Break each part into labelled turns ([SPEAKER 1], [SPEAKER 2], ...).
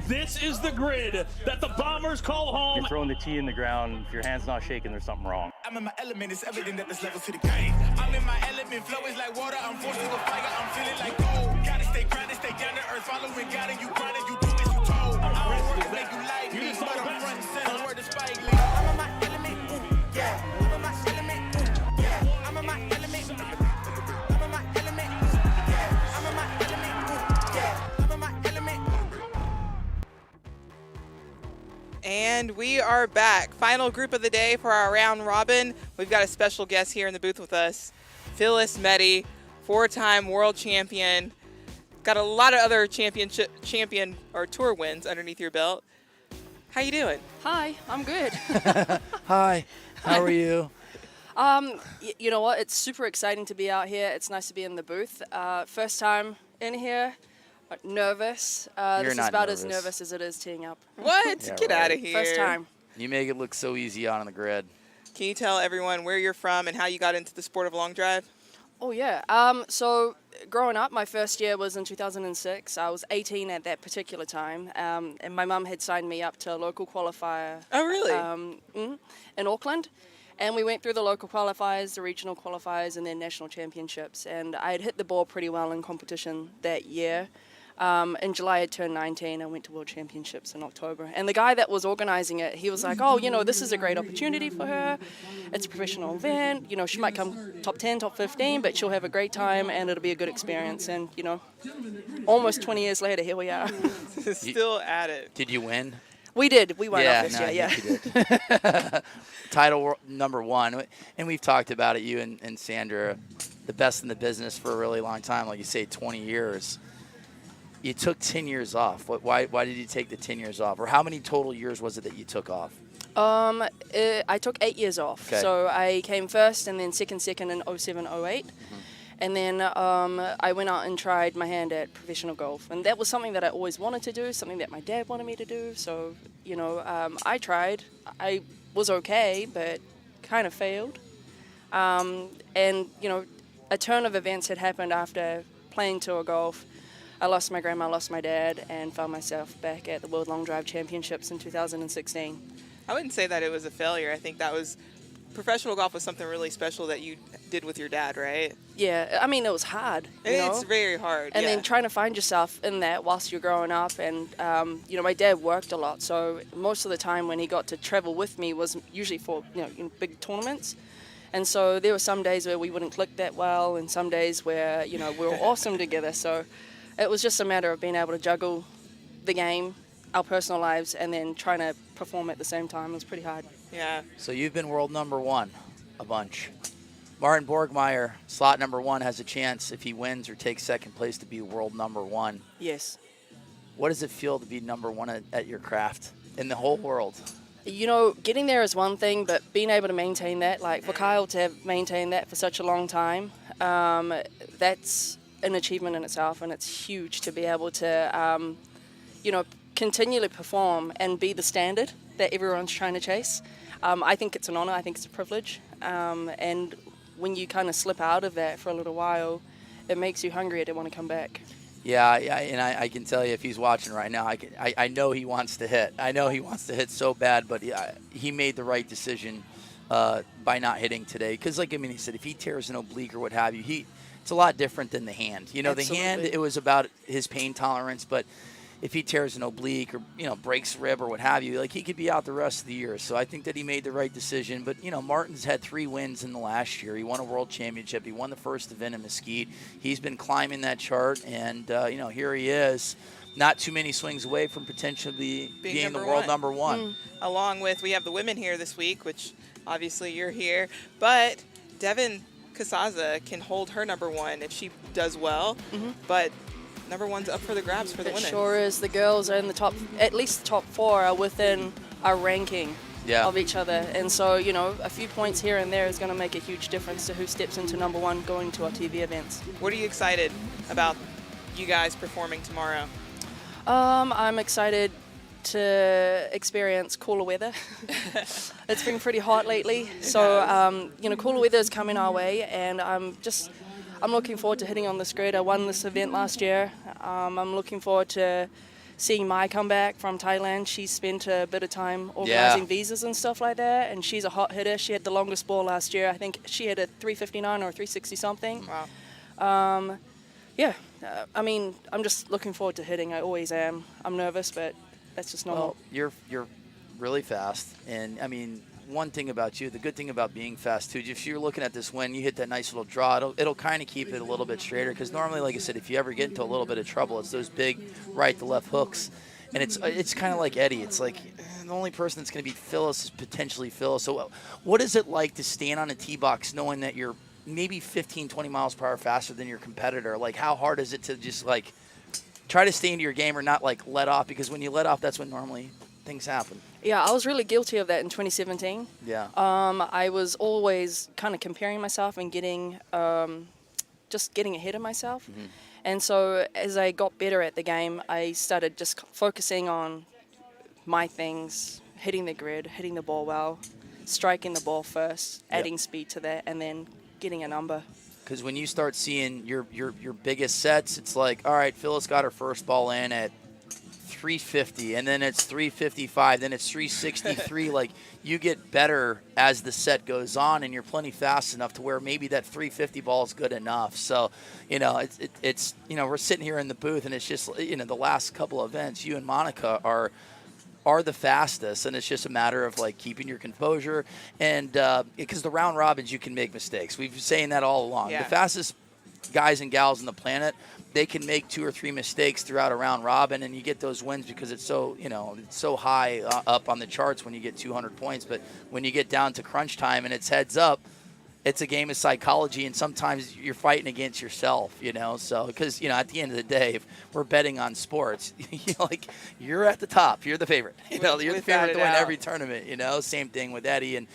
[SPEAKER 1] This is the grid that the Bombers call home.
[SPEAKER 2] You're throwing the tee in the ground. If your hand's not shaking, there's something wrong.
[SPEAKER 3] I'm in my element. It's evident that there's levels to the game. I'm in my element. Flow is like water. I'm forced to a fire. I'm feeling like gold. Gotta stay grounded, stay down to earth. Following God and you grinding, you do as you told. I don't work to make you like me, but I'm front and center. Word to Spike Lee. I'm in my element. Yeah. I'm in my element. Yeah. I'm in my element. I'm in my element. Yeah. I'm in my element. Yeah. I'm in my element.
[SPEAKER 4] And we are back. Final group of the day for our round robin. We've got a special guest here in the booth with us, Phyllis Meeting, 4-time world champion. Got a lot of other champion or tour wins underneath your belt. How you doing?
[SPEAKER 5] Hi, I'm good.
[SPEAKER 6] Hi, how are you?
[SPEAKER 5] You know what? It's super exciting to be out here. It's nice to be in the booth. First time in here. Nervous. This is about as nervous as it is teeing up.
[SPEAKER 4] What?
[SPEAKER 6] Yeah,
[SPEAKER 4] Get out of here.
[SPEAKER 5] First time.
[SPEAKER 6] You make it look so easy out on the grid.
[SPEAKER 4] Can you tell everyone where you're from and how you got into the sport of long drive?
[SPEAKER 5] Oh, yeah. So growing up, my first year was in 2006. I was 18 at that particular time, and my mum had signed me up to a local qualifier.
[SPEAKER 4] Oh, really?
[SPEAKER 5] In Auckland. And we went through the local qualifiers, the regional qualifiers, and then national championships. And I had hit the ball pretty well in competition that year. In July, I turned 19. I went to World Championships in October. And the guy that was organizing it, he was like, oh, you know, this is a great opportunity for her. It's a professional event. You know, she might come top 10, top 15, but she'll have a great time and it'll be a good experience. And, you know, almost 20 years later, here we are.
[SPEAKER 4] Still at it.
[SPEAKER 6] Did you win?
[SPEAKER 5] We did. We won our first year, yeah.
[SPEAKER 6] You did. Title number 1. And we've talked about it, you and Sandra, the best in the business for a really long time, like you say, 20 years. You took 10 years off. Why did you take the 10 years off? Or how many total years was it that you took off?
[SPEAKER 5] I took 8 years off.
[SPEAKER 6] Okay.
[SPEAKER 5] So I came first and then second in 07, 08. And then I went out and tried my hand at professional golf. And that was something that I always wanted to do, something that my dad wanted me to do. So, you know, I tried. I was okay, but kind of failed. And, you know, a turn of events had happened after playing tour golf. I lost my grandma, lost my dad, and found myself back at the World Long Drive Championships in 2016.
[SPEAKER 4] I wouldn't say that it was a failure. I think that was professional golf was something really special that you did with your dad, right?
[SPEAKER 5] Yeah, I mean, it was hard. You know?
[SPEAKER 4] It's very hard.
[SPEAKER 5] And
[SPEAKER 4] yeah.
[SPEAKER 5] then trying to find yourself in that whilst you're growing up. And, you know, my dad worked a lot. So most of the time when he got to travel with me was usually for, you know, in big tournaments. And so there were some days where we wouldn't click that well and some days where, you know, we were awesome together. So it was just a matter of being able to juggle the game, our personal lives, and then trying to perform at the same time. It was pretty hard.
[SPEAKER 4] Yeah.
[SPEAKER 6] So you've been world number 1 a bunch. Martin Borgmeier, slot number 1, has a chance if he wins or takes second place to be world number 1.
[SPEAKER 5] Yes.
[SPEAKER 6] What does it feel to be number 1 at your craft in the whole world?
[SPEAKER 5] You know, getting there is one thing, but being able to maintain that, like for Kyle to have maintained that for such a long time, that's an achievement in itself, and it's huge to be able to, you know, continually perform and be the standard that everyone's trying to chase. I think it's an honor. I think it's a privilege. And when you kind of slip out of that for a little while, it makes you hungrier to want to come back.
[SPEAKER 6] Yeah, and I can tell you if he's watching right now, I know he wants to hit. I know he wants to hit so bad, but he made the right decision by not hitting today. Because, like, I mean, he said if he tears an oblique or what have you, it's a lot different than the hand. You know,
[SPEAKER 5] Absolutely.
[SPEAKER 6] The hand, it was about his pain tolerance, but if he tears an oblique or, you know, breaks a rib or what have you, like, he could be out the rest of the year. So I think that he made the right decision. But, you know, Martin's had 3 wins in the last year. He won a world championship. He won the first event in Mesquite. He's been climbing that chart, and, you know, here he is. Not too many swings away from potentially being the world number 1.
[SPEAKER 4] Along with, we have the women here this week, which obviously you're here. But Devin Casaza can hold her number 1 if she does well. But number 1's up for the grabs for the women.
[SPEAKER 5] It sure is. The girls are in the top, at least top 4 are within our ranking of each other. And so, you know, a few points here and there is going to make a huge difference to who steps into number one going to our TV events.
[SPEAKER 4] What are you excited about you guys performing tomorrow?
[SPEAKER 5] I'm excited to experience cooler weather. It's been pretty hot lately, so you know, cooler weather is coming our way, and I'm looking forward to hitting on this grid. I won this event last year. I'm looking forward to seeing Mai come back from Thailand. She spent a bit of time organizing visas and stuff like that, and she's a hot hitter. She had the longest ball last year. I think she had a 359 or 360 something.
[SPEAKER 4] Wow.
[SPEAKER 5] Yeah, I mean, I'm just looking forward to hitting. I always am. I'm nervous, but that's just normal.
[SPEAKER 6] Well, you're really fast, and I mean, one thing about you, the good thing about being fast too, if you're looking at this win, you hit that nice little draw, it'll kind of keep it a little bit straighter, because normally, like I said, if you ever get into a little bit of trouble, it's those big right to left hooks, and it's kind of like Eddie. It's like the only person that's going to beat Phyllis is potentially Phyllis. So what is it like to stand on a tee box knowing that you're maybe 15, 20 miles per hour faster than your competitor? Like, how hard is it to just like try to stay into your game or not like let off? Because when you let off, that's when normally things happen.
[SPEAKER 5] Yeah, I was really guilty of that in 2017.
[SPEAKER 6] Yeah.
[SPEAKER 5] I was always kind of comparing myself and getting ahead of myself.
[SPEAKER 6] Mm-hmm.
[SPEAKER 5] And so as I got better at the game, I started just focusing on my things, hitting the grid, hitting the ball well, striking the ball first, adding speed to that, and then getting a number.
[SPEAKER 6] Because when you start seeing your biggest sets, it's like, all right, Phyllis got her first ball in at 350, and then it's 355, then it's 363. Like, you get better as the set goes on, and you're plenty fast enough to where maybe that 350 ball is good enough. So, you know, it's you know, we're sitting here in the booth, and it's just, you know, the last couple of events, you and Monica are the fastest, and it's just a matter of like keeping your composure, and because the round robins, you can make mistakes. We've been saying that all along.
[SPEAKER 4] Yeah.
[SPEAKER 6] The fastest guys and gals on the planet, they can make 2 or 3 mistakes throughout a round robin, and you get those wins because it's so, you know, it's so high up on the charts when you get 200 points. But when you get down to crunch time and it's heads up, it's a game of psychology, and sometimes you're fighting against yourself, you know. So, because, you know, at the end of the day, if wewe're betting on sports, like, you're at the top, you're the favorite, you know, you're the favorite to win every tournament, you know. Same thing with Eddie, and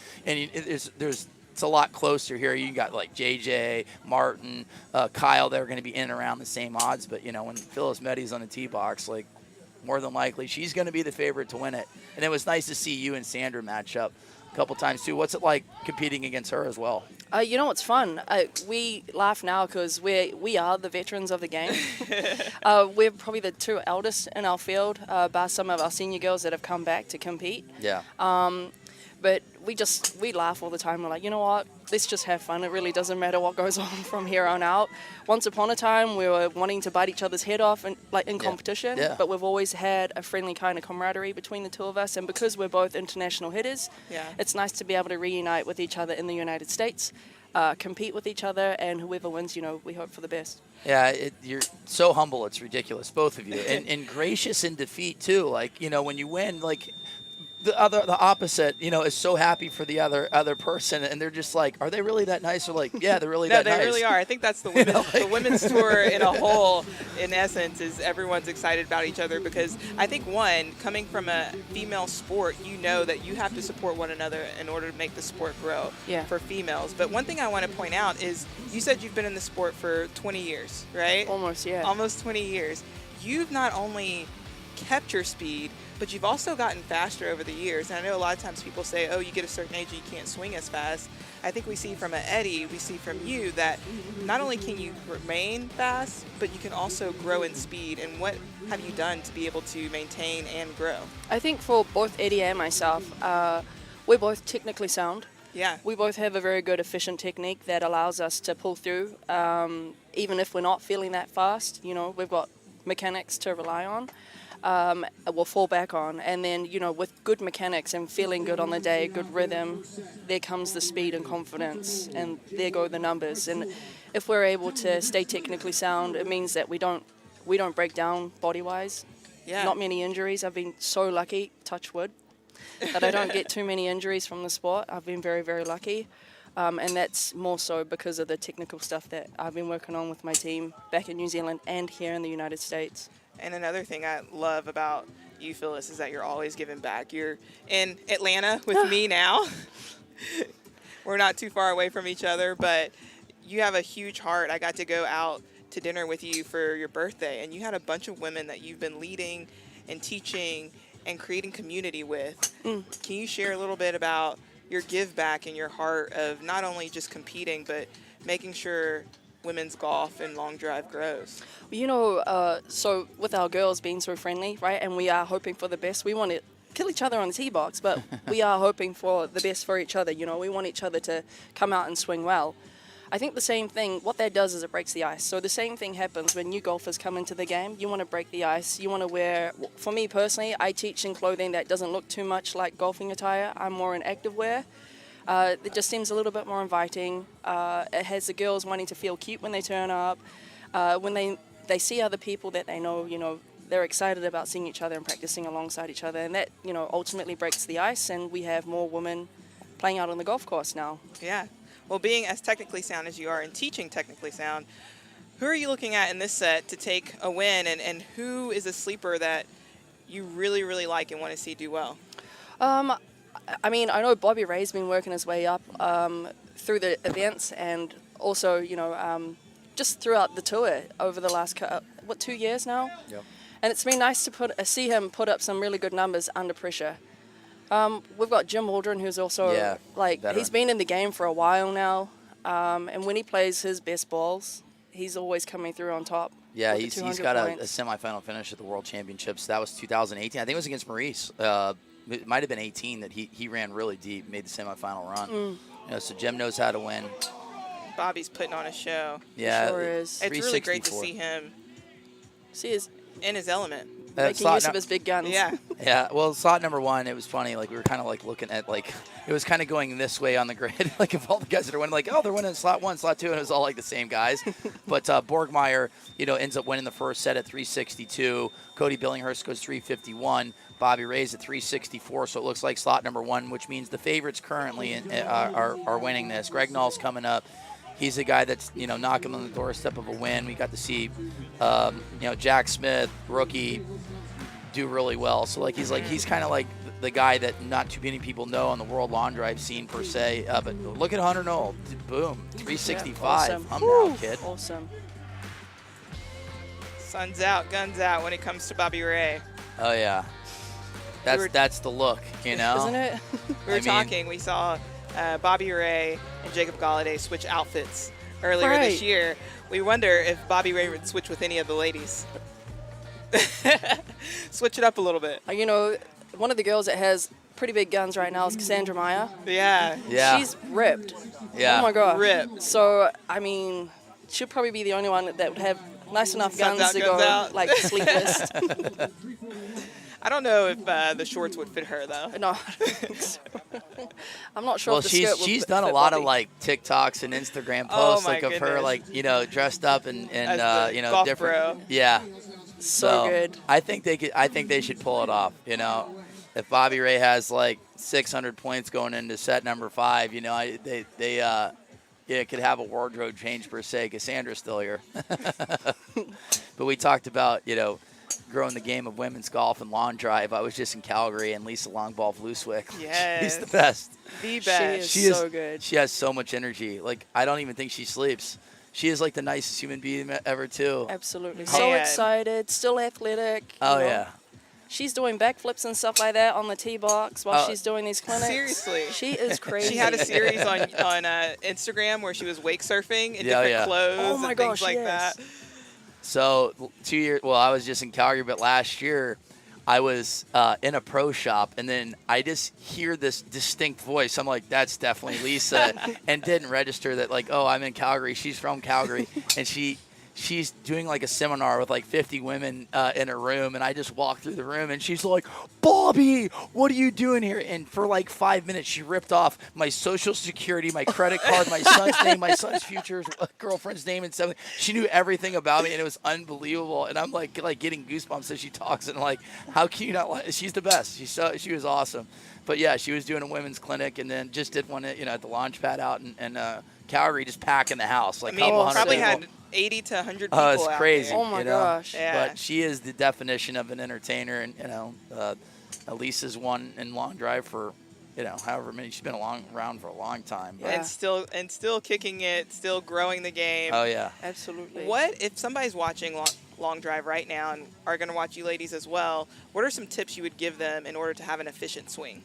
[SPEAKER 6] there's it's a lot closer here. You got like JJ, Martin, Kyle. They're going to be in and around the same odds. But, you know, when Phyllis Meeting's on the tee box, like, more than likely she's going to be the favorite to win it. And it was nice to see you and Sandra match up a couple times too. What's it like competing against her as well?
[SPEAKER 5] You know, it's fun. We laugh now because we are the veterans of the game. We're probably the 2 eldest in our field, bar some of our senior girls that have come back to compete.
[SPEAKER 6] Yeah.
[SPEAKER 5] But we laugh all the time. We're like, you know what? Let's just have fun. It really doesn't matter what goes on from here on out. Once upon a time, we were wanting to bite each other's head off in competition.
[SPEAKER 6] Yeah.
[SPEAKER 5] But we've always had a friendly kind of camaraderie between the two of us. And because we're both international hitters, it's nice to be able to reunite with each other in the United States, compete with each other, and whoever wins, you know, we hope for the best.
[SPEAKER 6] Yeah, you're so humble. It's ridiculous, both of you, and gracious in defeat too. Like, you know, when you win, like, the opposite, you know, is so happy for the other person, and they're just like, are they really that nice? Or like, yeah, they're really that nice.
[SPEAKER 4] No, they really are. I think that's the women's, the women's tour in a whole, in essence, is everyone's excited about each other, because I think, one, coming from a female sport, you know that you have to support one another in order to make the sport grow for females. But one thing I want to point out is, you said you've been in the sport for 20 years, right?
[SPEAKER 5] Almost, yeah.
[SPEAKER 4] Almost 20 years. You've not only kept your speed, but you've also gotten faster over the years. And I know a lot of times people say, oh, you get a certain age and you can't swing as fast. I think we see from Eddie, we see from you that not only can you remain fast, but you can also grow in speed. And what have you done to be able to maintain and grow? I
[SPEAKER 5] think for both Eddie and myself, we're both technically sound.
[SPEAKER 4] Yeah.
[SPEAKER 5] We both have a very good, efficient technique that allows us to pull through, even if we're not feeling that fast. You know, we've got mechanics to rely on. We'll fall back on, and then, you know, with good mechanics and feeling good on the day, good rhythm, there comes the speed and confidence, and there go the numbers. And if we're able to stay technically sound, it means that we don't break down body-wise.
[SPEAKER 4] Yeah.
[SPEAKER 5] Not many injuries. I've been so lucky, touch wood, that I don't get too many injuries from the sport. I've been very, very lucky. And that's more so because of the technical stuff that I've been working on with my team back in New Zealand and here in the United States.
[SPEAKER 4] And another thing I love about you, Phyllis, is that you're always giving back. You're in Atlanta with me now. We're not too far away from each other, but you have a huge heart. I got to go out to dinner with you for your birthday, and you had a bunch of women that you've been leading and teaching and creating community with. Can you share a little bit about your give back and your heart of not only just competing, but making sure women's golf and long drive grows?
[SPEAKER 5] You know, so with our girls being so friendly, right, and we are hoping for the best, we want to kill each other on the tee box, but we are hoping for the best for each other. You know, we want each other to come out and swing well. I think the same thing, what that does is it breaks the ice. So the same thing happens when new golfers come into the game. You want to break the ice. You want to wear, for me personally, I teach in clothing that doesn't look too much like golfing attire. I'm more in active wear. It just seems a little bit more inviting. It has the girls wanting to feel cute when they turn up. When they see other people that they know, you know, they're excited about seeing each other and practicing alongside each other. And that, you know, ultimately breaks the ice, and we have more women playing out on the golf course now.
[SPEAKER 4] Yeah. Well, being as technically sound as you are and teaching technically sound, who are you looking at in this set to take a win, and who is a sleeper that you really, really like and want to see do well?
[SPEAKER 5] I mean, I know Bobby Ray's been working his way up through the events, and also, you know, just throughout the tour over the last, 2 years now?
[SPEAKER 6] Yep.
[SPEAKER 5] And it's been nice to see him put up some really good numbers under pressure. We've got Jim Waldron, who's also,
[SPEAKER 6] veteran.
[SPEAKER 5] He's been in the game for a while now. And when he plays his best balls, he's always coming through on top.
[SPEAKER 6] Yeah,
[SPEAKER 5] with the
[SPEAKER 6] he's
[SPEAKER 5] 200
[SPEAKER 6] got a
[SPEAKER 5] points.
[SPEAKER 6] semifinal finish at the World Championships. That was 2018. I think it was against Maurice. It might have been 18 that he ran really deep, made the semifinal run. You know, so Jim knows how to win.
[SPEAKER 4] Bobby's putting on a show.
[SPEAKER 6] Yeah,
[SPEAKER 5] Sure is.
[SPEAKER 4] It's really great to see him
[SPEAKER 5] See his
[SPEAKER 4] in his element.
[SPEAKER 5] making use of his big guns.
[SPEAKER 4] Yeah.
[SPEAKER 6] Yeah, well, slot number one, it was funny. Like, we were kind of, like, looking at, like, it was kind of going this way on the grid. Like, if all the guys that are winning, like, oh, they're winning slot one, slot two, and it was all, like, the same guys. But Borgmeyer, you know, ends up winning the first set at 362. Cody Billinghurst goes 351. Bobby Ray's at 364. So it looks like slot number one, which means the favorites currently are winning this. Greg Null's coming up. He's a guy that's, you know, knocking on the doorstep of a win. We got to see, you know, Jack Smith, rookie, do really well. So, like, he's kind of like the guy that not too many people know on the world long drive scene per se. But look at Hunter Knoll. Boom, 365.
[SPEAKER 5] Yeah, awesome.
[SPEAKER 6] I'm now, kid.
[SPEAKER 5] Awesome.
[SPEAKER 4] Sun's out, guns out when it comes to Bobby Ray.
[SPEAKER 6] Oh, yeah. That's the look, you know?
[SPEAKER 5] Isn't it?
[SPEAKER 4] We were talking. We saw Bobby Ray and Jacob Galladay switch outfits earlier this year. We wonder if Bobby Ray would switch with any of the ladies. Switch it up a little bit.
[SPEAKER 5] You know, one of the girls that has pretty big guns right now is Cassandra Meyer.
[SPEAKER 4] Yeah.
[SPEAKER 6] Yeah.
[SPEAKER 5] She's ripped.
[SPEAKER 6] Yeah.
[SPEAKER 5] Oh, my God.
[SPEAKER 4] Ripped.
[SPEAKER 5] So, I mean, she'll probably be the only one that would have nice enough
[SPEAKER 4] Guns
[SPEAKER 5] guns
[SPEAKER 4] out,
[SPEAKER 5] to
[SPEAKER 4] guns
[SPEAKER 5] go,
[SPEAKER 4] out.
[SPEAKER 5] like, sleeveless.
[SPEAKER 4] I don't know if the shorts would fit her, though.
[SPEAKER 5] No, I don't think so. I'm not sure
[SPEAKER 6] Well,
[SPEAKER 5] if the skirt would
[SPEAKER 6] she's
[SPEAKER 5] fit
[SPEAKER 6] done a lot of,
[SPEAKER 5] Bobby.
[SPEAKER 6] like, TikToks and Instagram
[SPEAKER 4] Oh,
[SPEAKER 6] posts,
[SPEAKER 4] my
[SPEAKER 6] like, of her,
[SPEAKER 4] goodness.
[SPEAKER 6] like, you know, dressed up and
[SPEAKER 4] As the
[SPEAKER 6] you know,
[SPEAKER 4] golf
[SPEAKER 6] different.
[SPEAKER 4] bro.
[SPEAKER 6] Yeah.
[SPEAKER 5] So good.
[SPEAKER 6] I think they should pull it off. You know, if Bobby Ray has like 600 points going into set number 5, you know, they could have a wardrobe change per se. Cassandra's still here, but we talked about, you know, growing the game of women's golf and lawn drive. I was just in Calgary, and Lisa Longball Vluswick.
[SPEAKER 4] Yes.
[SPEAKER 6] She's the best.
[SPEAKER 4] The best.
[SPEAKER 5] She is so good.
[SPEAKER 6] She has so much energy. Like, I don't even think she sleeps. She is like the nicest human being ever, too.
[SPEAKER 5] Absolutely.
[SPEAKER 4] Man.
[SPEAKER 5] So excited, still athletic.
[SPEAKER 6] Oh,
[SPEAKER 5] you know.
[SPEAKER 6] yeah.
[SPEAKER 5] She's doing backflips and stuff like that on the tee box while she's doing these clinics.
[SPEAKER 4] Seriously.
[SPEAKER 5] She is crazy.
[SPEAKER 4] She had a series on Instagram where she was wake surfing in
[SPEAKER 6] Yeah,
[SPEAKER 4] different
[SPEAKER 6] yeah.
[SPEAKER 4] clothes
[SPEAKER 5] Oh my
[SPEAKER 4] and things
[SPEAKER 5] gosh,
[SPEAKER 4] like
[SPEAKER 5] yes.
[SPEAKER 4] that.
[SPEAKER 6] So 2 years, well, I was just in Calgary, but last year I was in a pro shop, and then I just hear this distinct voice. I'm like, that's definitely Lisa, and didn't register that, like, oh, I'm in Calgary. She's from Calgary, and she's doing like a seminar with like 50 women in a room, and I just walked through the room, and she's like, Bobby, what are you doing here? And for like 5 minutes, she ripped off my social security, my credit card, my son's name, my son's future girlfriend's name, and something. She knew everything about me, and it was unbelievable. And I'm like getting goosebumps as she talks, and like, how can you not like? She's the best. She was awesome. But yeah, she was doing a women's clinic, and then just did one at, you know, at the launch pad out in Calgary, just packing the house. Like,
[SPEAKER 4] I mean,
[SPEAKER 6] couple hundred
[SPEAKER 4] probably
[SPEAKER 6] people.
[SPEAKER 4] had 80 to 100 people
[SPEAKER 6] Oh, it's
[SPEAKER 4] out
[SPEAKER 6] crazy.
[SPEAKER 4] there.
[SPEAKER 5] Oh my
[SPEAKER 6] you know?
[SPEAKER 5] gosh.
[SPEAKER 4] Yeah.
[SPEAKER 6] But she is the definition of an entertainer, and Elise has won in long drive for, however many. She's been around for a long time. But,
[SPEAKER 4] And still kicking it, still growing the game.
[SPEAKER 6] Oh yeah.
[SPEAKER 5] Absolutely.
[SPEAKER 4] What if somebody's watching long drive right now and are going to watch you ladies as well? What are some tips you would give them in order to have an efficient swing?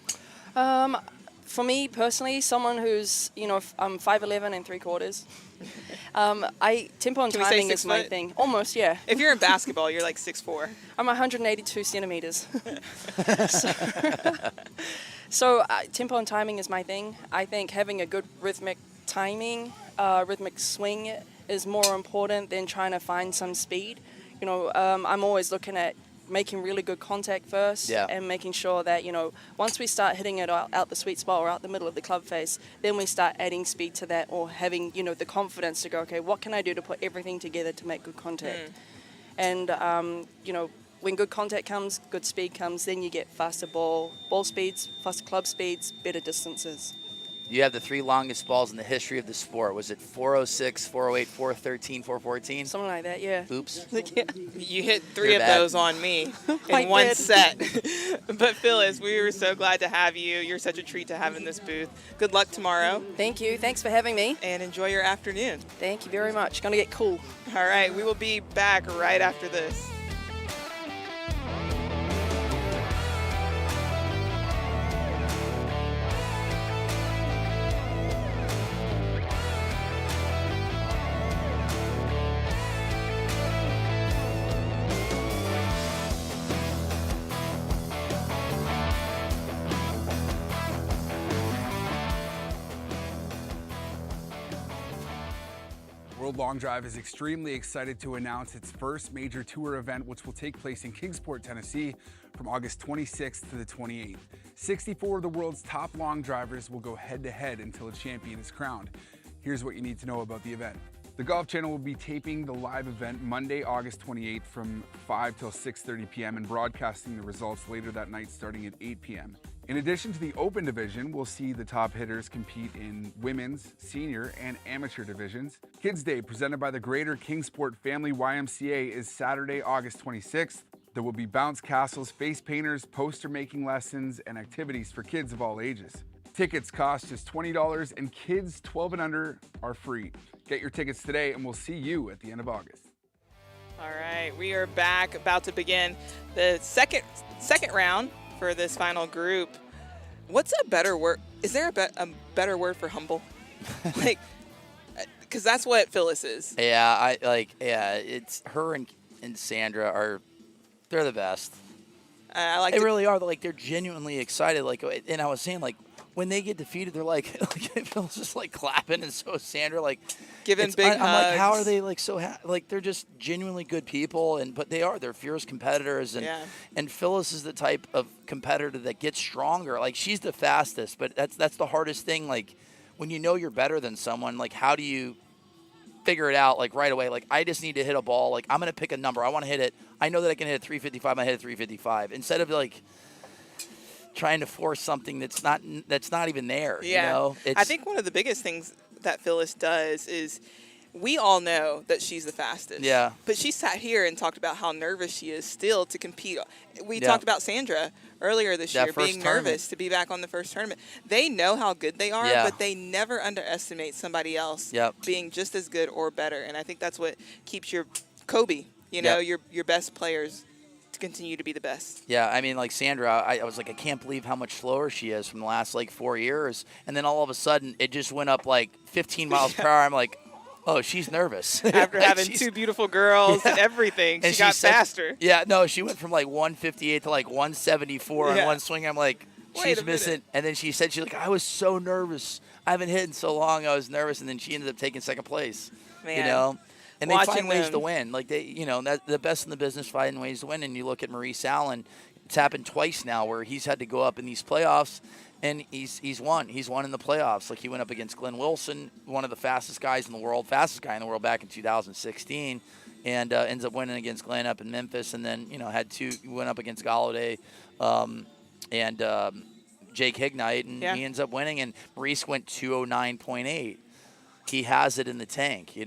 [SPEAKER 5] For me personally, someone who's, I'm 5'11" and 3/4. Tempo and
[SPEAKER 4] Can we say
[SPEAKER 5] timing
[SPEAKER 4] 6
[SPEAKER 5] is my
[SPEAKER 4] foot?
[SPEAKER 5] thing. Almost, yeah.
[SPEAKER 4] If you're in basketball, you're like 6'4".
[SPEAKER 5] I'm 182 centimeters. So tempo and timing is my thing. I think having a good rhythmic timing, rhythmic swing is more important than trying to find some speed. I'm always looking at making really good contact first and making sure that, once we start hitting it out the sweet spot or out the middle of the club face, then we start adding speed to that or having, the confidence to go, okay, what can I do to put everything together to make good contact? And, when good contact comes, good speed comes, then you get faster ball speeds, faster club speeds, better distances.
[SPEAKER 6] You have the 3 longest balls in the history of the sport. Was it 406, 408, 413, 414?
[SPEAKER 5] Something like that, yeah.
[SPEAKER 6] Oops.
[SPEAKER 5] Yeah.
[SPEAKER 4] You hit 3
[SPEAKER 6] You're
[SPEAKER 4] of
[SPEAKER 6] bad.
[SPEAKER 4] those on me
[SPEAKER 5] I
[SPEAKER 4] in one
[SPEAKER 5] did.
[SPEAKER 4] set. But Phyllis, we were so glad to have you. You're such a treat to have in this booth. Good luck tomorrow
[SPEAKER 5] Thank you. Thanks for having me.
[SPEAKER 4] and enjoy your afternoon.
[SPEAKER 5] Thank you very much. Gonna get cool.
[SPEAKER 4] All right, we will be back right after this.
[SPEAKER 7] World Long Drive is extremely excited to announce its first major tour event, which will take place in Kingsport, Tennessee from August 26th to the 28th. 64 of the world's top long drivers will go head-to-head until a champion is crowned. Here's what you need to know about the event. The Golf Channel will be taping the live event Monday, August 28th from 5 till 6:30 p.m. and broadcasting the results later that night starting at 8 p.m. In addition to the Open division, we'll see the top hitters compete in women's, senior, and amateur divisions. Kids Day, presented by the Greater Kingsport Family YMCA, is Saturday, August 26th. There will be bounce castles, face painters, poster making lessons, and activities for kids of all ages. Tickets cost just $20, and kids 12 and under are free. Get your tickets today, and we'll see you at the end of August.
[SPEAKER 4] All right, we are back, about to begin the second round for this final group. What's a better word? Is there a better word for humble? Because that's what Phyllis is.
[SPEAKER 6] Yeah, it's her and Sandra they're the best.
[SPEAKER 4] I like
[SPEAKER 6] They
[SPEAKER 4] to,
[SPEAKER 6] really are. They're genuinely excited. And I was saying, when they get defeated, they're Phil's just clapping, and so is Sandra,
[SPEAKER 4] giving big hugs.
[SPEAKER 6] I'm like, how are they so they're just genuinely good people, but they're fierce competitors, and Phyllis is the type of competitor that gets stronger. She's the fastest, but that's the hardest thing. When you know you're better than someone, how do you figure it out right away? I just need to hit a ball. I'm gonna pick a number. I want to hit it. I know that I can hit it 355. I'm gonna hit it 355 instead of trying to force something that's not even there.
[SPEAKER 4] Yeah. I think one of the biggest things that Phyllis does is we all know that she's the fastest.
[SPEAKER 6] Yeah.
[SPEAKER 4] But she sat here and talked about how nervous she is still to compete. We talked about Sandra earlier this year being nervous to be back on the first tournament. They know how good they are, but they never underestimate somebody else being just as good or better. And I think that's what keeps your Kobe, your best players to continue to be the best.
[SPEAKER 6] Yeah, I mean, Sandra, I was I can't believe how much slower she is from the last 4 years. And then all of a sudden, it just went up 15 miles per hour. I'm like, oh, she's nervous.
[SPEAKER 4] After having 2 beautiful girls and everything, she got faster.
[SPEAKER 6] Yeah, no, she went from 158 to 174 on one swing. I'm like, she's missing. And then she said, I was so nervous. I haven't hit in so long. I was nervous. And then she ended up taking second place.
[SPEAKER 4] Man.
[SPEAKER 6] And they find ways to win. The best in the business find ways to win. And you look at Maurice Allen, it's happened twice now where he's had to go up in these playoffs, and he's won. He's won in the playoffs. He went up against Glenn Wilson, one of the fastest guy in the world back in 2016, and ends up winning against Glenn up in Memphis. And then went up against Galladay and Jake Hignite, and he ends up winning. And Maurice went 209.8. He has it in the tank,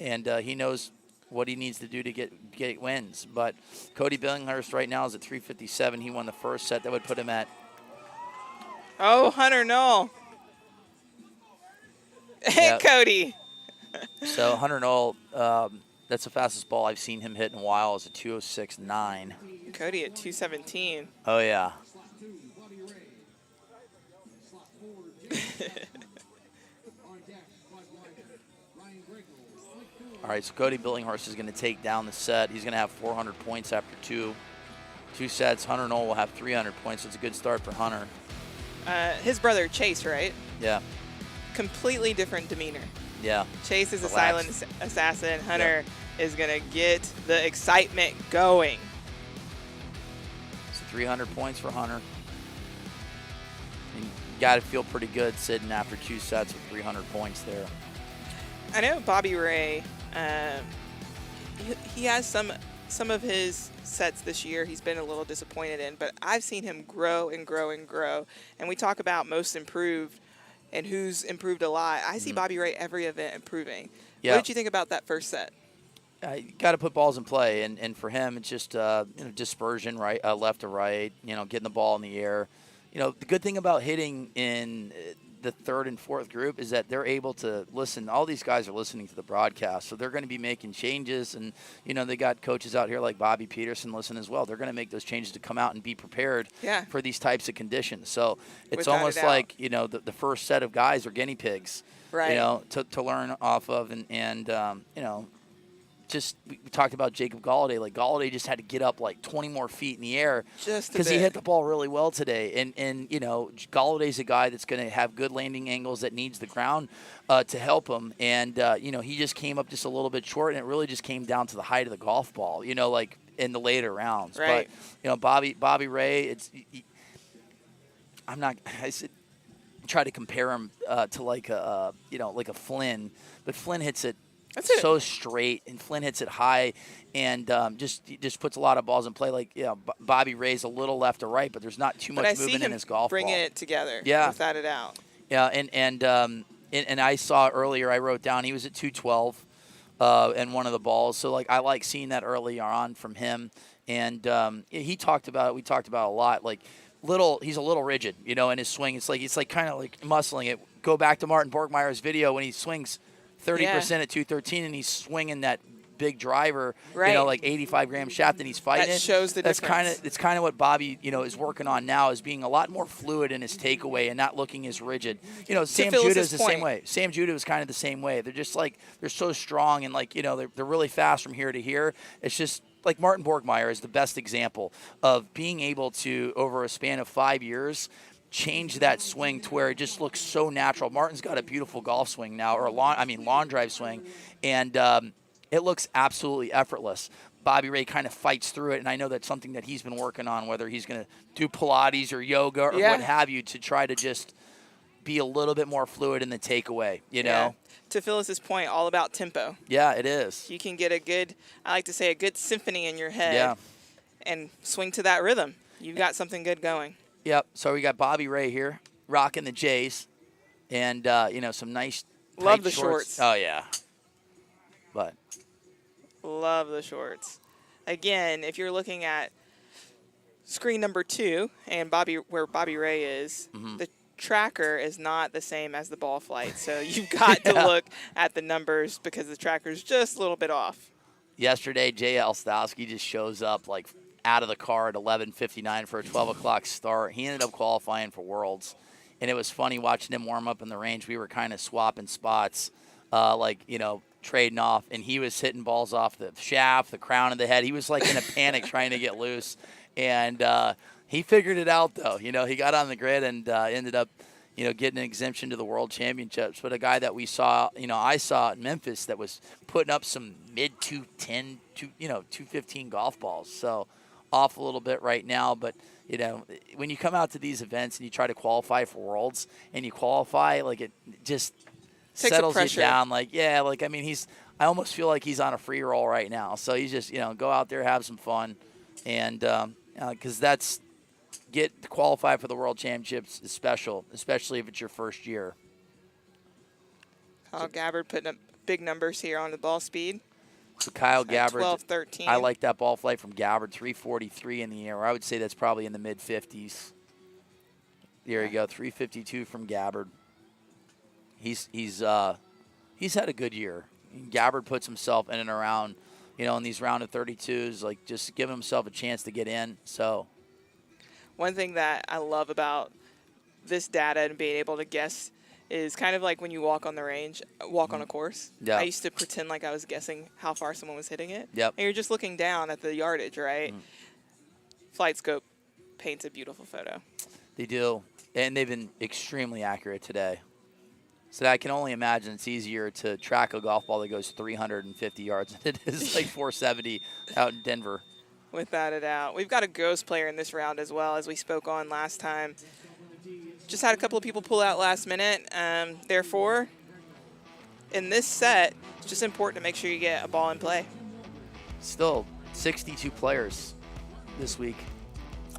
[SPEAKER 6] and he knows what he needs to do to get wins. But Cody Billinghurst right now is at 357. He won the first set. That would put him at.
[SPEAKER 4] Oh, Hunter Knoll. Hey, Cody.
[SPEAKER 6] So Hunter Knoll, that's the fastest ball I've seen him hit in a while, is a 206.9.
[SPEAKER 4] Cody at 217.
[SPEAKER 6] Oh, yeah. All right, so Cody Billinghurst is going to take down the set. He's going to have 400 points after two sets. Hunter Knoll will have 300 points. So it's a good start for Hunter.
[SPEAKER 4] His brother Chase, right?
[SPEAKER 6] Yeah.
[SPEAKER 4] Completely different demeanor.
[SPEAKER 6] Yeah.
[SPEAKER 4] Chase is a silent assassin. Hunter is going to get the excitement going.
[SPEAKER 6] So 300 points for Hunter. And you got to feel pretty good sitting after two sets with 300 points there.
[SPEAKER 4] I know Bobby Ray, he has some of his sets this year he's been a little disappointed in, but I've seen him grow and grow and grow. And we talk about most improved and who's improved a lot. I see Bobby Ray every event improving.
[SPEAKER 6] Yeah.
[SPEAKER 4] What did you think about that first set?
[SPEAKER 6] You got to put balls in play, and for him, it's just dispersion, right, left to right, getting the ball in the air. The good thing about hitting in the third and fourth group is that they're able to listen. All these guys are listening to the broadcast, so they're going to be making changes. And, they got coaches out here like Bobby Peterson listen as well. They're going to make those changes to come out and be prepared for these types of conditions. So it's almost like, the first set of guys are guinea pigs,
[SPEAKER 4] right.
[SPEAKER 6] To learn off of. And just we talked about Jacob Galladay. Like, Galladay just had to get up like 20 more feet in the air because he hit the ball really well today. And Galladay's a guy that's going to have good landing angles, that needs the ground to help him. And, he just came up just a little bit short, and it really just came down to the height of the golf ball, like in the later rounds.
[SPEAKER 4] Right.
[SPEAKER 6] But, Bobby Ray, I try to compare him to like a Flynn, but Flynn hits it so straight, and Flynn hits it high, and just puts a lot of balls in play. Like, Bobby Ray's a little left to right, but there's not too much movement in his golf ball.
[SPEAKER 4] Bringing it together, without a doubt.
[SPEAKER 6] Yeah, and I saw earlier, I wrote down he was at 212 and one of the balls. So I like seeing that early on from him, and he talked about it. We talked about it a lot. Like, he's a little rigid, in his swing. It's like kind of like muscling it. Go back to Martin Borgmeyer's video when he swings 30% at 213, and he's swinging that big driver, like 85 gram shaft, and he's fighting
[SPEAKER 4] that shows the difference.
[SPEAKER 6] It's kind of what Bobby, is working on now, is being a lot more fluid in his takeaway and not looking as rigid. Sam Judah is the same way. Sam Judah is kind of the same way. They're just they're so strong, and they're really fast from here to here. It's just like Martin Borgmeyer is the best example of being able to, over a span of 5 years, change that swing to where it just looks so natural. Martin's got a beautiful golf swing now, or lawn drive swing, and it looks absolutely effortless. Bobby Ray kind of fights through it, and I know that's something that he's been working on, whether he's going to do Pilates or yoga or what have you, to try to just be a little bit more fluid in the takeaway, know?
[SPEAKER 4] To Phyllis's point, all about tempo.
[SPEAKER 6] Yeah, it is.
[SPEAKER 4] You can get I like to say, a good symphony in your head and swing to that rhythm. You've got something good going.
[SPEAKER 6] Yep. So we got Bobby Ray here, rocking the J's, and some nice.
[SPEAKER 4] Love the shorts.
[SPEAKER 6] Oh yeah. But.
[SPEAKER 4] Love the shorts. Again, if you're looking at screen number 2 and where Bobby Ray is, the tracker is not the same as the ball flight. So you've got to look at the numbers because the tracker's just a little bit off.
[SPEAKER 6] Yesterday, Jay Elstowski just shows up out of the car at 11:59 for a 12 o'clock start. He ended up qualifying for Worlds, and it was funny watching him warm up in the range. We were kind of swapping spots, trading off, and he was hitting balls off the shaft, the crown of the head. He was in a panic trying to get loose, and he figured it out, though. He got on the grid and ended up, getting an exemption to the World Championships. But a guy that we saw, I saw in Memphis that was putting up some mid-210, 215 golf balls. So off a little bit right now, but when you come out to these events and you try to qualify for Worlds and you qualify, it just settles you down. I almost feel like he's on a free roll right now. So he's just go out there, have some fun, and because get to qualify for the World Championships is special, especially if it's your first year.
[SPEAKER 4] Kyle Gabbard putting up big numbers here on the ball speed.
[SPEAKER 6] So Kyle
[SPEAKER 4] At
[SPEAKER 6] Gabbard,
[SPEAKER 4] 12-13.
[SPEAKER 6] I like that ball flight from Gabbard, 343 in the air. I would say that's probably in the mid-50s. There you go, 352 from Gabbard. He's had a good year. Gabbard puts himself in and around, in these round of 32s, like just giving himself a chance to get in. So
[SPEAKER 4] one thing that I love about this data and being able to guess is kind of like when you walk on the range, walk on a course.
[SPEAKER 6] Yeah.
[SPEAKER 4] I used to pretend like I was guessing how far someone was hitting it.
[SPEAKER 6] Yep.
[SPEAKER 4] And you're just looking down at the yardage, right? Flight Scope paints a beautiful photo.
[SPEAKER 6] they do, and they've been extremely accurate today. So I can only imagine it's easier to track a golf ball that goes 350 yards than it is like 470 out in Denver.
[SPEAKER 4] Without a doubt. We've got a ghost player in this round as well, as we spoke on last time. Just had a couple of people pull out last minute. Therefore, in this set, it's just important to make sure you get a ball in play.
[SPEAKER 6] Still 62 players this week,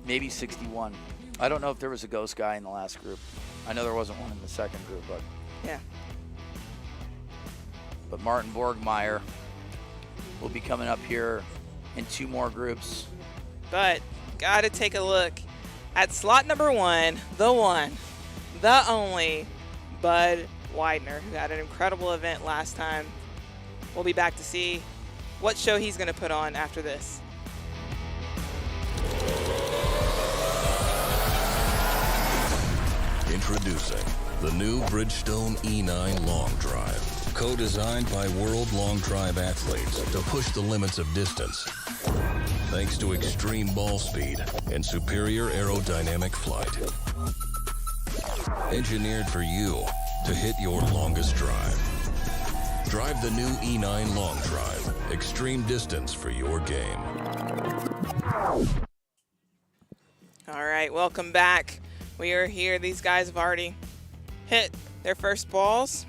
[SPEAKER 6] maybe 61. I don't know if there was a ghost guy in the last group. I know there wasn't one in the second group, but
[SPEAKER 4] yeah.
[SPEAKER 6] But Martin Borgmeyer will be coming up here in 2 more groups.
[SPEAKER 4] But got to take a look at slot number 1, the only Bud Widener, who had an incredible event last time. We'll be back to see what show he's going to put on after this.
[SPEAKER 8] Introducing the new Bridgestone E9 Long Drive, co-designed by world long drive athletes to push the limits of distance. Thanks to extreme ball speed and superior aerodynamic flight. Engineered for you to hit your longest drive. Drive the new E9 Long Drive. Extreme distance for your game.
[SPEAKER 4] All right, welcome back. We are here. These guys have already hit their first balls.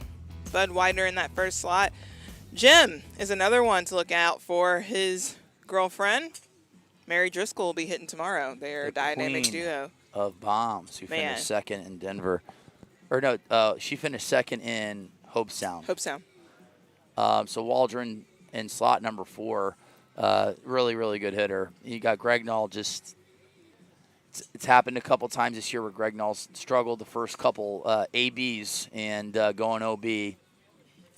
[SPEAKER 4] Bud Widener in that first slot. Jim is another one to look out for. His girlfriend, Mary Driscoll, will be hitting tomorrow. They're a dynamic duo.
[SPEAKER 6] Of bombs, who finished second in Denver. Or no, she finished second in Hope Sound.
[SPEAKER 4] Hope Sound.
[SPEAKER 6] So Waldron in slot number 4, really, really good hitter. You got Greg Null. Just it's happened a couple times this year where Greg Null's struggled the first couple ABs and going OB.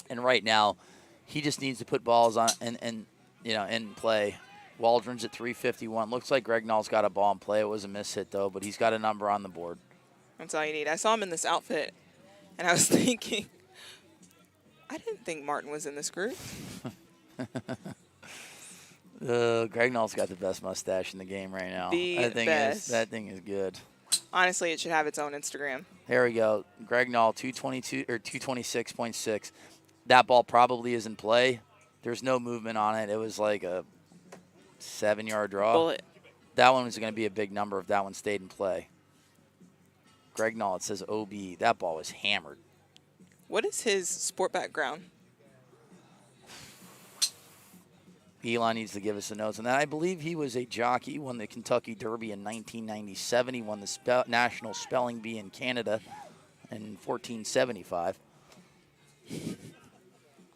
[SPEAKER 6] And right now, he just needs to put balls on and in play. Waldron's at 351. Looks like Greg Null's got a ball in play. It was a miss hit though, but he's got a number on the board.
[SPEAKER 4] That's all you need. I saw him in this outfit, and I was thinking, I didn't think Martin was in this group.
[SPEAKER 6] Greg Null's got the best mustache in the game right now.
[SPEAKER 4] The best.
[SPEAKER 6] That thing is good.
[SPEAKER 4] Honestly, it should have its own Instagram.
[SPEAKER 6] There we go. Greg Null, 222 or 226.6. That ball probably is in play. There's no movement on it. It was like a 7-yard draw.
[SPEAKER 4] Bullet.
[SPEAKER 6] That one was going to be a big number if that one stayed in play. Greg Null, it says OB. That ball was hammered.
[SPEAKER 4] What is his sport background?
[SPEAKER 6] Elon needs to give us the notes on that. I believe he was a jockey. He won the Kentucky Derby in 1997. He won the National Spelling Bee in Canada in 1475.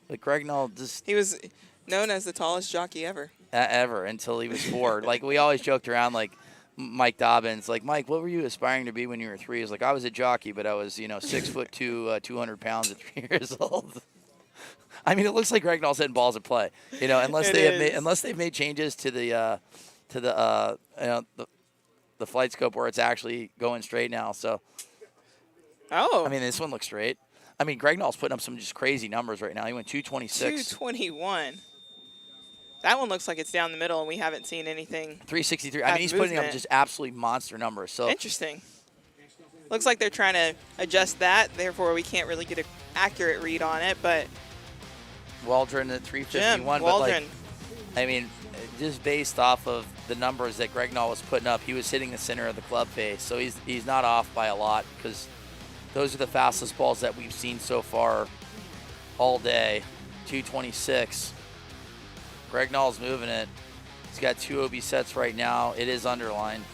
[SPEAKER 6] But Greg Null just...
[SPEAKER 4] He was known as the tallest jockey ever.
[SPEAKER 6] Ever, until he was 4. Like, we always joked around, like, Mike Dobbins, like, Mike, what were you aspiring to be when you were 3? He was like, I was a jockey, but I was, 6'2", 200 pounds at 3 years old. I mean, it looks like Greg Null's hitting balls at play, unless they've made changes to the flight scope where it's actually going straight now. So, I mean, this one looks straight. I mean, Greg Null's putting up some just crazy numbers right now. He went 226.
[SPEAKER 4] 221. That one looks like it's down the middle, and we haven't seen anything.
[SPEAKER 6] 363. I mean, he's putting up just absolutely monster numbers. So
[SPEAKER 4] interesting. Looks like they're trying to adjust that. Therefore, we can't really get an accurate read on it. But
[SPEAKER 6] Waldron at 351.
[SPEAKER 4] Jim,
[SPEAKER 6] but
[SPEAKER 4] Waldron.
[SPEAKER 6] I mean, just based off of the numbers that Greg Null was putting up, he was hitting the center of the club face. So he's not off by a lot because those are the fastest balls that we've seen so far all day. 226. Greg Null's moving it. He's got 2 OB sets right now. It is underlined.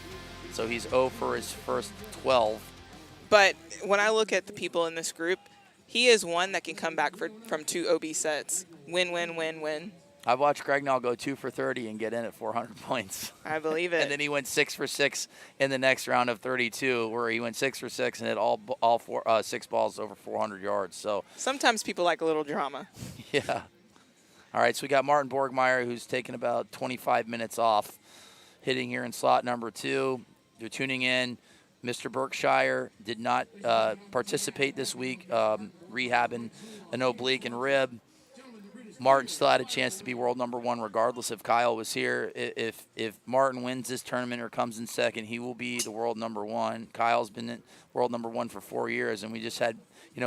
[SPEAKER 6] So he's 0 for his first 12.
[SPEAKER 4] But when I look at the people in this group, he is one that can come back from 2 OB sets. Win, win, win, win.
[SPEAKER 6] I've watched Gregnall go 2 for 30 and get in at 400 points.
[SPEAKER 4] I believe it.
[SPEAKER 6] And then he went 6 for 6 in the next round of 32, where he went 6 for 6 and hit all 6 balls over 400 yards. So
[SPEAKER 4] sometimes people like a little drama.
[SPEAKER 6] yeah. All right, so we got Martin Borgmeyer, who's taken about 25 minutes off, hitting here in slot number 2. You're tuning in. Mr. Berkshire did not participate this week, rehabbing an oblique and rib. Martin still had a chance to be world number 1 regardless if Kyle was here. If Martin wins this tournament or comes in second, he will be the world number 1. Kyle's been world number 1 for 4 years, and we just had,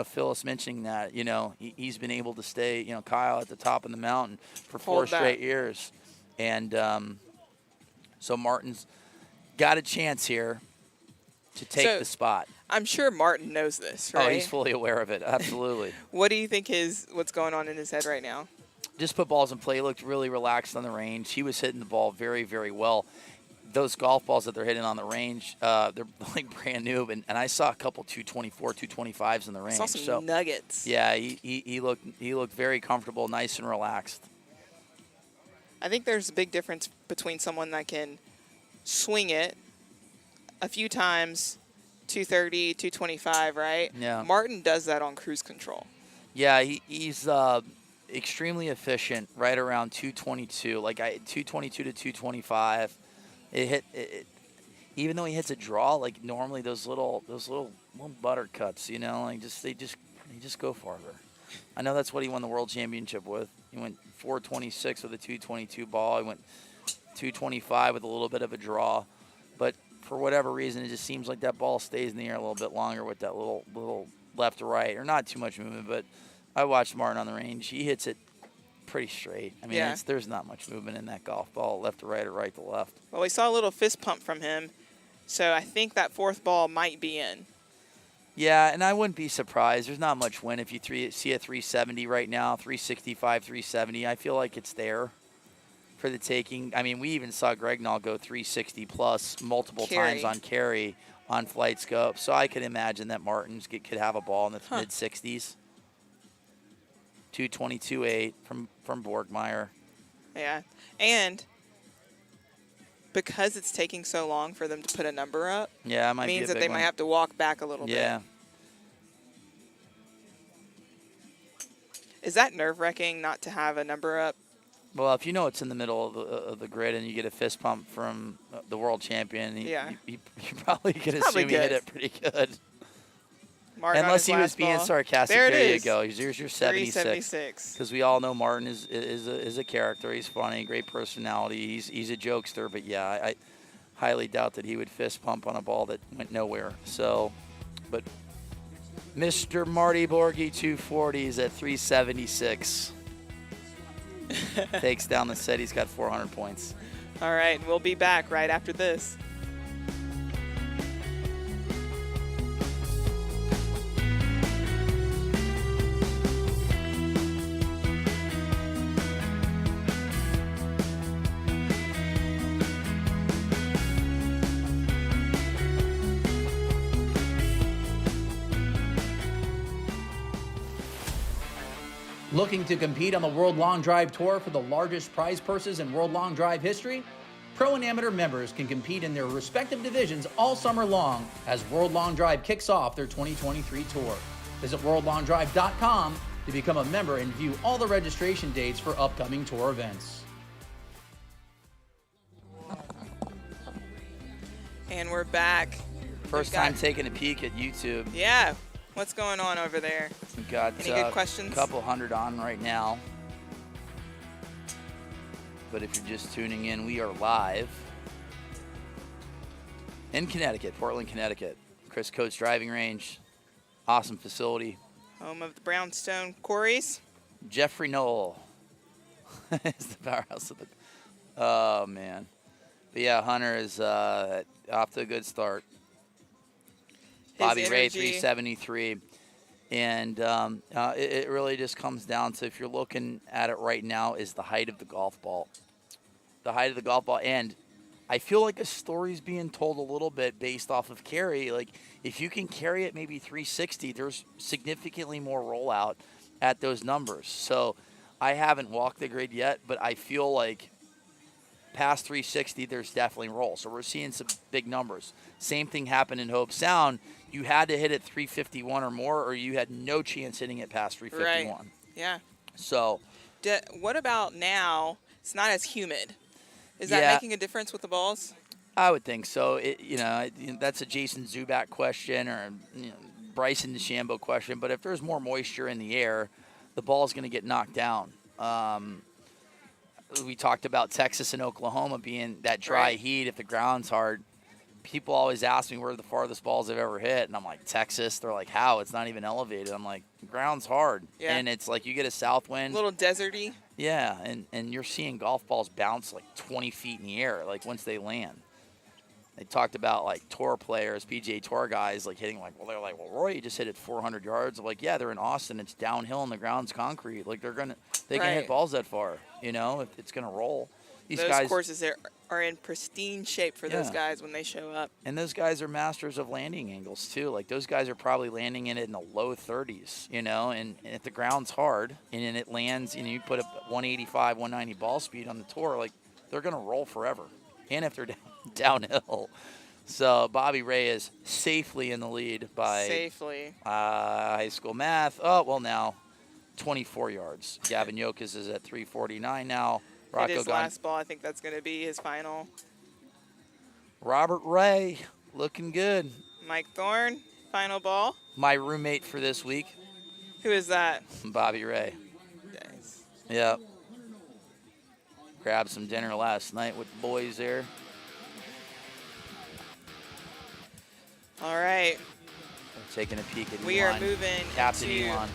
[SPEAKER 6] Phyllis mentioning that, he's been able to stay, Kyle at the top of the mountain for 4 straight years. And so Martin's got a chance here to take the spot.
[SPEAKER 4] I'm sure Martin knows this, right?
[SPEAKER 6] Oh, he's fully aware of it. Absolutely.
[SPEAKER 4] What do you think what's going on in his head right now?
[SPEAKER 6] Just put balls in play. He looked really relaxed on the range. He was hitting the ball very, very well. Those golf balls that they're hitting on the range, they're like brand new. And I saw a couple 224, 225s in the range.
[SPEAKER 4] I saw some nuggets.
[SPEAKER 6] Yeah, he looked very comfortable, nice and relaxed.
[SPEAKER 4] I think there's a big difference between someone that can swing it a few times, 230, 225, right?
[SPEAKER 6] Yeah.
[SPEAKER 4] Martin does that on cruise control.
[SPEAKER 6] Yeah, he's extremely efficient, right around 222, 222 to 225. Even though he hits a draw, like normally those little butter cuts, they just go farther. I know that's what he won the world championship with. He went 426 with a 222 ball. He went 225 with a little bit of a draw, but for whatever reason, it just seems like that ball stays in the air a little bit longer with that little left to right, or not too much movement. But I watched Martin on the range. He hits it pretty straight. I mean, there's not much movement in that golf ball, left to right or right to left.
[SPEAKER 4] Well, we saw a little fist pump from him, so I think that 4th ball might be in.
[SPEAKER 6] Yeah, and I wouldn't be surprised. There's not much win if you see a 370 right now, 365, 370. I feel like it's there for the taking. I mean, we even saw Gregnall go 360 plus multiple times on carry on flight scope. So I could imagine that Martin's could have a ball in the mid 60s. 222.8 from Borgmeyer.
[SPEAKER 4] Yeah, and because it's taking so long for them to put a number up,
[SPEAKER 6] yeah, it might
[SPEAKER 4] means
[SPEAKER 6] be a
[SPEAKER 4] that
[SPEAKER 6] big
[SPEAKER 4] they
[SPEAKER 6] one.
[SPEAKER 4] might have to walk back a little bit.
[SPEAKER 6] Yeah.
[SPEAKER 4] Is that nerve-wracking not to have a number up?
[SPEAKER 6] Well, if it's in the middle of the grid and you get a fist pump from the world champion, you're probably going to assume he hit it pretty good.
[SPEAKER 4] Martin
[SPEAKER 6] Unless he was being sarcastic. There you go. Here's your 76. Because we all know Martin is a character. He's funny, great personality. He's a jokester. But, yeah, I highly doubt that he would fist pump on a ball that went nowhere. So, but Mr. Marty Borgie 240 is at 376. Takes down the set. He's got 400 points.
[SPEAKER 4] All right. We'll be back right after this.
[SPEAKER 9] Looking to compete on the World Long Drive Tour for the largest prize purses in World Long Drive history? Pro and amateur members can compete in their respective divisions all summer long as World Long Drive kicks off their 2023 tour. Visit worldlongdrive.com to become a member and view all the registration dates for upcoming tour events.
[SPEAKER 4] And we're back.
[SPEAKER 6] First time taking a peek at YouTube.
[SPEAKER 4] Yeah. What's going on over there?
[SPEAKER 6] We've got
[SPEAKER 4] any good questions?
[SPEAKER 6] A couple hundred on right now. But if you're just tuning in, we are live in Connecticut, Portland, Connecticut. Chris Coates Driving Range. Awesome facility.
[SPEAKER 4] Home of the brownstone quarries.
[SPEAKER 6] Jeffrey Knoll is the powerhouse of the... Oh, man. But, yeah, Hunter is off to a good start. Bobby Ray, 373. And it really just comes down to, if you're looking at it right now, is the height of the golf ball. The height of the golf ball. And I feel like a story's being told a little bit based off of carry. Like, if you can carry it maybe 360, there's significantly more rollout at those numbers. So I haven't walked the grid yet, but I feel like past 360, there's definitely roll. So we're seeing some big numbers. Same thing happened in Hope Sound. You had to hit it 351 or more, or you had no chance hitting it past 351.
[SPEAKER 4] Right. Yeah.
[SPEAKER 6] So
[SPEAKER 4] what about now? It's not as humid. Is that making a difference with the balls?
[SPEAKER 6] I would think so. That's a Jason Zuback question or Bryson DeChambeau question. But if there's more moisture in the air, the ball is going to get knocked down. We talked about Texas and Oklahoma being that dry heat if the ground's hard. People always ask me where the farthest balls I've ever hit, and I'm like, Texas. They're like, how? It's not even elevated. I'm like, the ground's hard.
[SPEAKER 4] Yeah.
[SPEAKER 6] And it's like you get a south wind.
[SPEAKER 4] A little deserty.
[SPEAKER 6] Yeah, and you're seeing golf balls bounce like 20 feet in the air, like once they land. They talked about like tour players, PGA Tour guys, like hitting they're like, well, Roy, you just hit it 400 yards. I'm like, yeah, they're in Austin. It's downhill and the ground's concrete. Like they can hit balls that far, if it's gonna roll.
[SPEAKER 4] Those courses are in pristine shape for those guys when they show up.
[SPEAKER 6] And those guys are masters of landing angles too. Like those guys are probably landing in it in the low 30s, and if the ground's hard and it lands, you put a 185, 190 ball speed on the tour, like they're gonna roll forever. And if they're downhill. So Bobby Ray is safely in the lead by high school math. Oh, well, now 24 yards. Gavin Yokas is at 349 now.
[SPEAKER 4] Hit his last ball. I think that's going to be his final.
[SPEAKER 6] Robert Ray looking good.
[SPEAKER 4] Mike Thorne, final ball.
[SPEAKER 6] My roommate for this week.
[SPEAKER 4] Who is that?
[SPEAKER 6] Bobby Ray.
[SPEAKER 4] Nice.
[SPEAKER 6] Yep. Grabbed some dinner last night with the boys there.
[SPEAKER 4] All right.
[SPEAKER 6] We're taking a peek at
[SPEAKER 4] We
[SPEAKER 6] Elon.
[SPEAKER 4] are moving
[SPEAKER 6] Captain
[SPEAKER 4] into
[SPEAKER 6] Elon.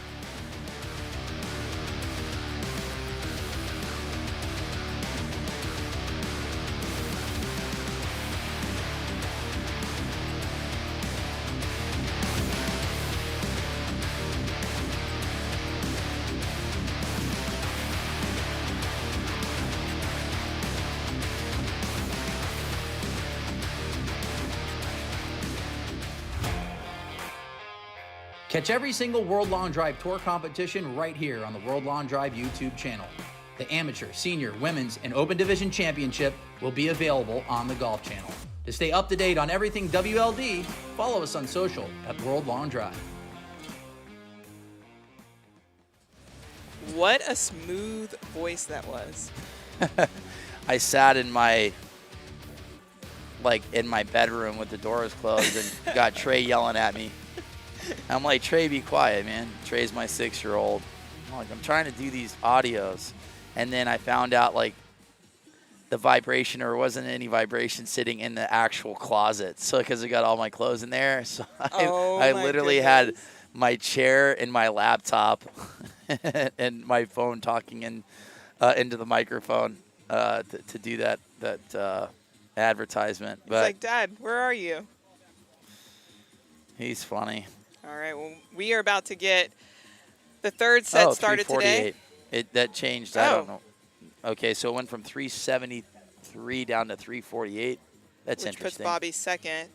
[SPEAKER 9] Catch every single World Long Drive Tour competition right here on the World Long Drive YouTube channel. The Amateur, Senior, Women's, and Open Division Championship will be available on the Golf Channel. To stay up to date on everything WLD, follow us on social at World Long Drive.
[SPEAKER 4] What a smooth voice that was.
[SPEAKER 6] I sat in my bedroom with the doors closed and got Trey yelling at me. I'm like, Trey, be quiet, man. Trey's my 6-year-old. I'm trying to do these audios. And then I found out, the vibration, or wasn't any vibration sitting in the actual closet. So, because I got all my clothes in there. So I literally had my chair and my laptop and my phone talking into the microphone to do that advertisement.
[SPEAKER 4] But it's like, Dad, where are you?
[SPEAKER 6] He's funny.
[SPEAKER 4] All right, well, we are about to get the third set started today.
[SPEAKER 6] That changed. I don't know. Okay, so it went from 373 down to 348. That's interesting.
[SPEAKER 4] Which puts Bobby second.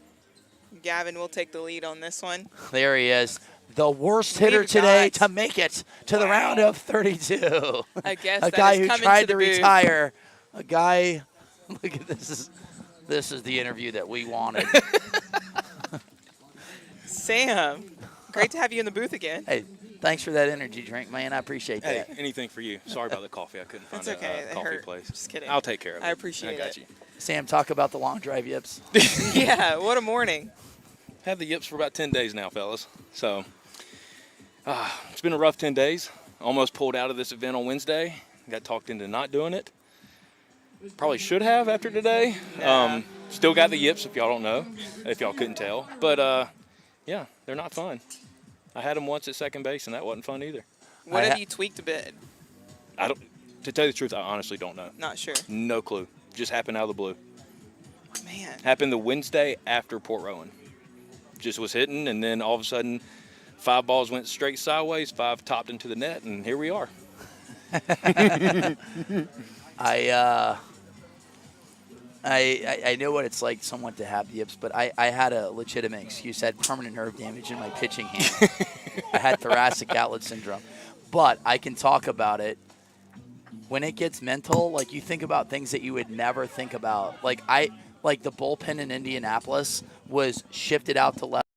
[SPEAKER 4] Gavin will take the lead on this one.
[SPEAKER 6] There he is. The worst hitter today to make it to the round of 32.
[SPEAKER 4] I guess
[SPEAKER 6] a guy who tried to retire. A guy, look at this. This is the interview that we wanted.
[SPEAKER 4] Sam, great to have you in the booth again.
[SPEAKER 6] Hey, thanks for that energy drink, man. I appreciate that.
[SPEAKER 10] Hey, anything for you. Sorry about the coffee. I couldn't find a coffee place.
[SPEAKER 4] Just kidding.
[SPEAKER 10] I'll take care of it.
[SPEAKER 4] I appreciate it.
[SPEAKER 10] I got you.
[SPEAKER 6] Sam, talk about the long drive yips.
[SPEAKER 4] Yeah, what a morning.
[SPEAKER 10] Had the yips for about 10 days now, fellas. So it's been a rough 10 days. Almost pulled out of this event on Wednesday. Got talked into not doing it. Probably should have after today.
[SPEAKER 4] Yeah.
[SPEAKER 10] Still got the yips, if y'all don't know, if y'all couldn't tell. But, yeah, they're not fun. I had them once at second base, and that wasn't fun either.
[SPEAKER 4] What have you tweaked a bit?
[SPEAKER 10] To tell you the truth, I honestly don't know.
[SPEAKER 4] Not sure.
[SPEAKER 10] No clue. Just happened out of the blue.
[SPEAKER 4] Man.
[SPEAKER 10] Happened the Wednesday after Port Rowan. Just was hitting, and then all of a sudden, 5 balls went straight sideways, 5 topped into the net, and here we are.
[SPEAKER 6] I know what it's like somewhat to have yips, but I had a legitimate excuse. I had permanent nerve damage in my pitching hand. I had thoracic outlet syndrome. But I can talk about it. When it gets mental, like you think about things that you would never think about. Like the bullpen in Indianapolis was shifted out to left.